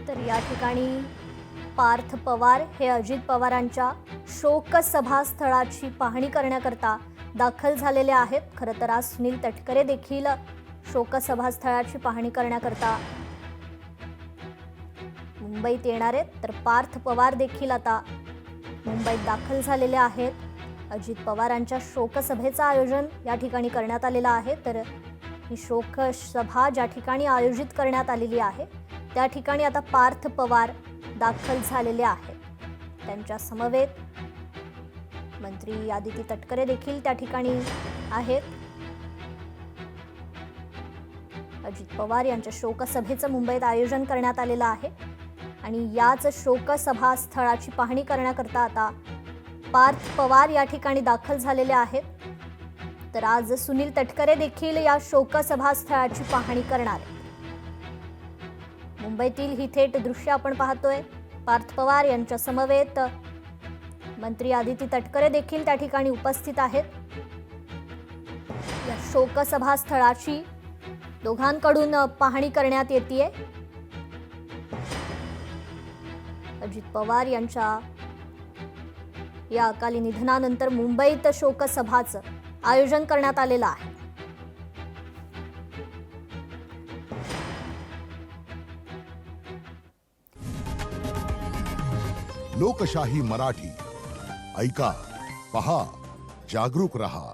तर या ठिकाणी पार्थ पवार हे अजित पवारांच्या शोकसभा स्थळाची पाहणी करण्याकरता दाखल झालेले आहेत। खरं तर आज सुनील तटकरे देखील शोकसभा स्थळाची पाहणी करण्याकरता मुंबईत येणार आहेत। तर पार्थ पवार देखील आता मुंबईत दाखल झालेले आहेत। अजित पवारांच्या शोकसभेचं आयोजन या ठिकाणी करण्यात आलेलं आहे। तर ही शोकसभा ज्या ठिकाणी आयोजित करण्यात आलेली आहे त्या ठिकाणी आता पार्थ पवार दाखल झालेले आहेत। त्यांच्या समवेत मंत्री आदिती तटकरे देखील त्या ठिकाणी आहेत। अजित पवार यांच्या शोकसभेचं मुंबईत आयोजन करण्यात आलेलं आहे आणि याच शोकसभा स्थळाची पाहणी करण्याकरता आता पार्थ पवार या ठिकाणी दाखल झालेले आहेत। तर आज सुनील तटकरे देखील या शोकसभा स्थळाची पाहणी करणार आहेत। मुंबईतील ही थेट दृश्य आपण पाहतोय। पार्थ पवार यांच्या समवेत मंत्री आदिती तटकरे देखील त्या ठिकाणी उपस्थित आहेत। या शोकसभा स्थळाची दोघांकडून पाहणी करण्यात येतेय। अजित पवार यांच्या या अकाली निधनानंतर मुंबईत शोकसभाचं आयोजन करण्यात आलेलं आहे। लोकशाही मराठी ऐका, पहा, जागरूक रहा।